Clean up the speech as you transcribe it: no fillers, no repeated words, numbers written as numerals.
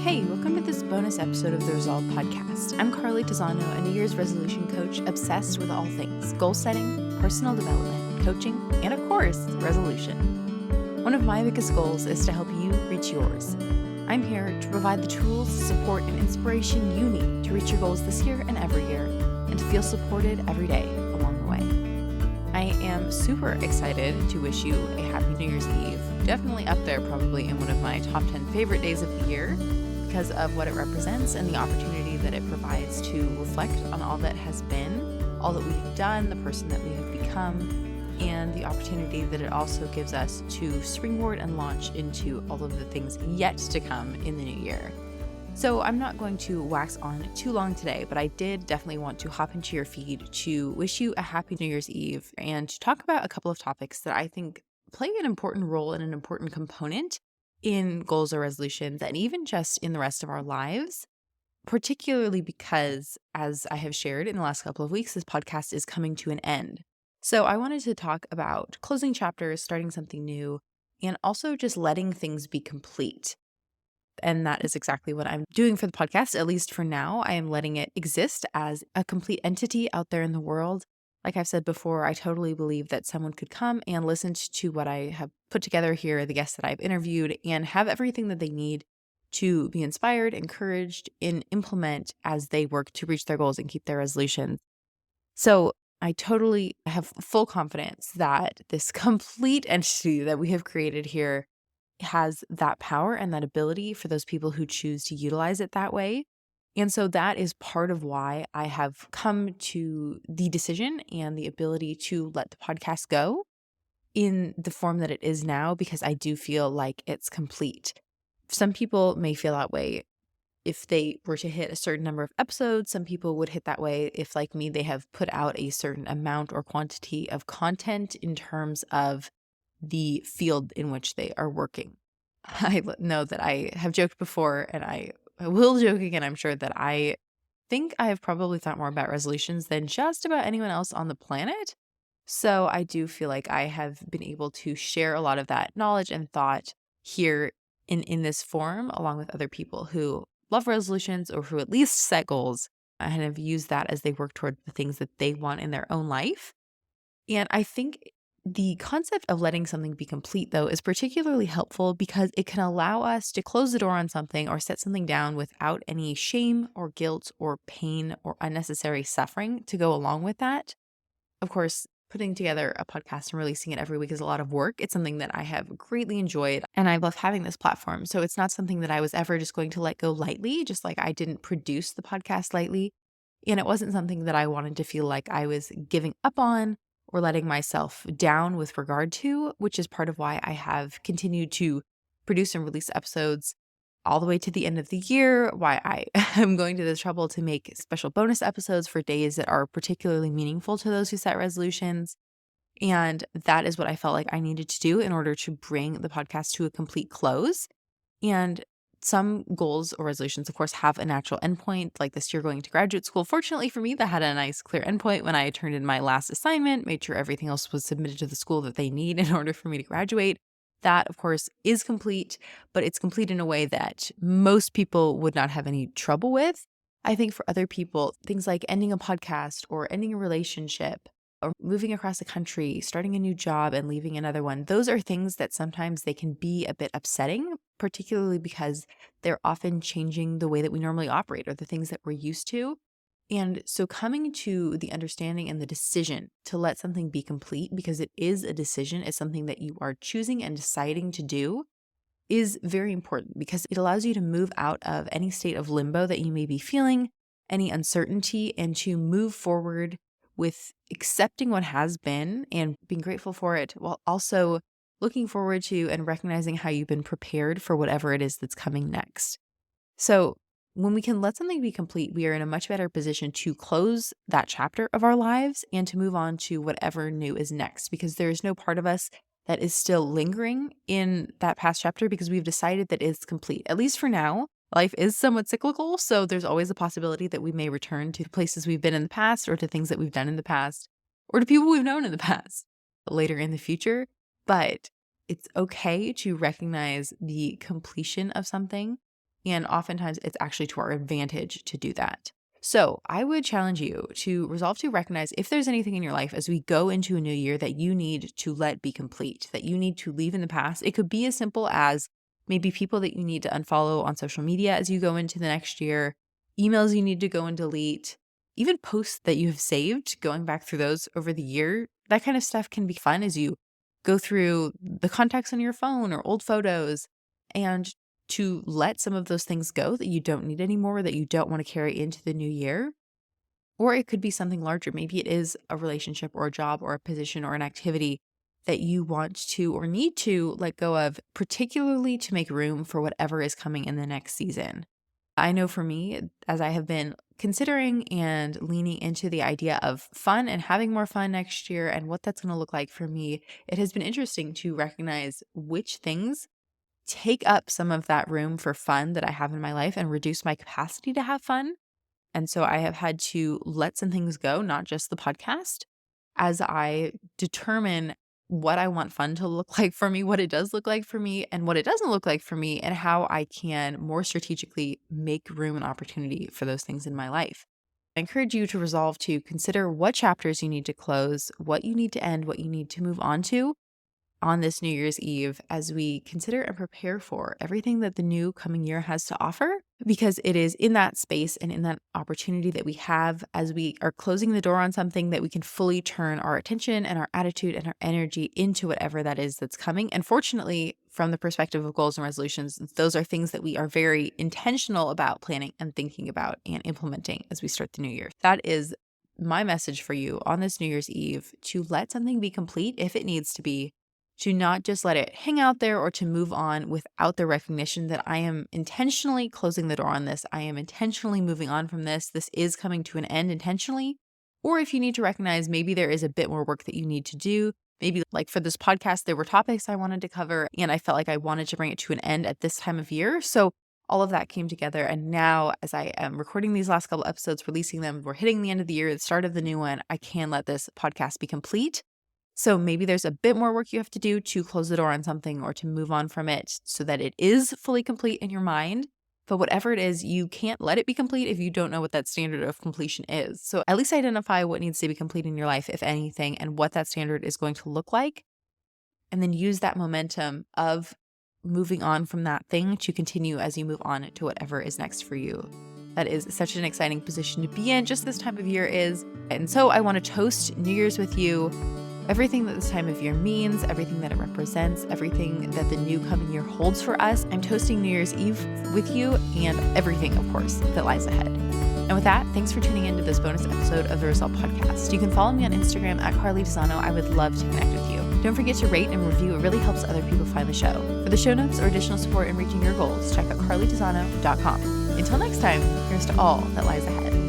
Hey, welcome to this bonus episode of the Resolve podcast. I'm Carly Tizano, a New Year's resolution coach obsessed with all things goal setting, personal development, coaching, and of course, resolution. One of my biggest goals is to help you reach yours. I'm here to provide the tools, support, and inspiration you need to reach your goals this year and every year, and to feel supported every day along the way. I am super excited to wish you a happy New Year's Eve. Definitely up there, probably in one of my top 10 favorite days of the year, because of what it represents and the opportunity that it provides to reflect on all that has been, all that we have done, the person that we have become, and the opportunity that it also gives us to springboard and launch into all of the things yet to come in the new year. So I'm not going to wax on too long today, but I did definitely want to hop into your feed to wish you a happy New Year's Eve and to talk about a couple of topics that I think play an important role and an important component in goals or resolutions, and even just in the rest of our lives, particularly because, as I have shared in the last couple of weeks, this podcast is coming to an end. So I wanted to talk about closing chapters, starting something new, and also just letting things be complete. And that is exactly what I'm doing for the podcast, at least for now. I am letting it exist as a complete entity out there in the world. Like I've said before, I totally believe that someone could come and listen to what I have put together here, the guests that I've interviewed, and have everything that they need to be inspired, encouraged, and implement as they work to reach their goals and keep their resolutions. So I totally have full confidence that this complete entity that we have created here has that power and that ability for those people who choose to utilize it that way. And so that is part of why I have come to the decision and the ability to let the podcast go in the form that it is now, because I do feel like it's complete. Some people may feel that way if they were to hit a certain number of episodes. Some people would hit that way if, like me, they have put out a certain amount or quantity of content in terms of the field in which they are working. I know that I have joked before, and I will joke again, I'm sure, that I think I have probably thought more about resolutions than just about anyone else on the planet. So I do feel like I have been able to share a lot of that knowledge and thought here in this form, along with other people who love resolutions or who at least set goals and have used that as they work toward the things that they want in their own life. And I think the concept of letting something be complete, though, is particularly helpful because it can allow us to close the door on something or set something down without any shame or guilt or pain or unnecessary suffering to go along with that. Of course, putting together a podcast and releasing it every week is a lot of work. It's something that I have greatly enjoyed, and I love having this platform. So it's not something that I was ever just going to let go lightly, just like I didn't produce the podcast lightly. And it wasn't something that I wanted to feel like I was giving up on or letting myself down with regard to, which is part of why I have continued to produce and release episodes all the way to the end of the year, why I am going to the trouble to make special bonus episodes for days that are particularly meaningful to those who set resolutions. And that is what I felt like I needed to do in order to bring the podcast to a complete close. And some goals or resolutions, of course, have a natural endpoint, like this year going to graduate school. Fortunately for me, that had a nice, clear endpoint when I turned in my last assignment, made sure everything else was submitted to the school that they need in order for me to graduate. That, of course, is complete, but it's complete in a way that most people would not have any trouble with. I think for other people, things like ending a podcast or ending a relationship or moving across the country, starting a new job and leaving another one, those are things that sometimes they can be a bit upsetting, particularly because they're often changing the way that we normally operate or the things that we're used to. And so coming to the understanding and the decision to let something be complete, because it is a decision, it's something that you are choosing and deciding to do, is very important because it allows you to move out of any state of limbo that you may be feeling, any uncertainty, and to move forward with accepting what has been and being grateful for it, while also looking forward to and recognizing how you've been prepared for whatever it is that's coming next. So when we can let something be complete, we are in a much better position to close that chapter of our lives and to move on to whatever new is next, because there is no part of us that is still lingering in that past chapter because we've decided that it's complete. At least for now, life is somewhat cyclical, so there's always a possibility that we may return to places we've been in the past or to things that we've done in the past or to people we've known in the past later in the future. But it's okay to recognize the completion of something And oftentimes it's actually to our advantage to do that. So I would challenge you to resolve to recognize if there's anything in your life as we go into a new year that you need to let be complete, that you need to leave in the past. It could be as simple as maybe people that you need to unfollow on social media as you go into the next year, emails you need to go and delete, even posts that you have saved, going back through those over the year. That kind of stuff can be fun as you go through the contacts on your phone or old photos, and to let some of those things go that you don't need anymore, that you don't want to carry into the new year. Or it could be something larger. Maybe it is a relationship or a job or a position or an activity that you want to or need to let go of, particularly to make room for whatever is coming in the next season. I know for me, as I have been considering and leaning into the idea of fun and having more fun next year and what that's going to look like for me, it has been interesting to recognize which things take up some of that room for fun that I have in my life and reduce my capacity to have fun. And so I have had to let some things go, not just the podcast, as I determine what I want fun to look like for me, what it does look like for me, and what it doesn't look like for me, and how I can more strategically make room and opportunity for those things in my life. I encourage you to resolve to consider what chapters you need to close, what you need to end, what you need to move on to on this New Year's Eve as we consider and prepare for everything that the new coming year has to offer, because it is in that space and in that opportunity that we have as we are closing the door on something that we can fully turn our attention and our attitude and our energy into whatever that is that's coming. And fortunately, from the perspective of goals and resolutions, those are things that we are very intentional about planning and thinking about and implementing as we start the new year. That is my message for you on this New Year's Eve, to let something be complete if it needs to be, to not just let it hang out there or to move on without the recognition that I am intentionally closing the door on this. I am intentionally moving on from this. This is coming to an end intentionally. Or if you need to recognize maybe there is a bit more work that you need to do. Maybe like for this podcast, there were topics I wanted to cover and I felt like I wanted to bring it to an end at this time of year. So all of that came together. And now as I am recording these last couple episodes, releasing them, we're hitting the end of the year, the start of the new one. I can let this podcast be complete. So maybe there's a bit more work you have to do to close the door on something or to move on from it so that it is fully complete in your mind. But whatever it is, you can't let it be complete if you don't know what that standard of completion is. So at least identify what needs to be complete in your life, if anything, and what that standard is going to look like. And then use that momentum of moving on from that thing to continue as you move on to whatever is next for you. That is such an exciting position to be in, just this time of year is. And so I want to toast New Year's with you. Everything that this time of year means, everything that it represents, everything that the new coming year holds for us. I'm toasting New Year's Eve with you and everything, of course, that lies ahead. And with that, thanks for tuning into this bonus episode of the Result Podcast. You can follow me on Instagram at Carly Desano. I would love to connect with you. Don't forget to rate and review. It really helps other people find the show. For the show notes or additional support in reaching your goals, check out carlydesano.com. Until next time, here's to all that lies ahead.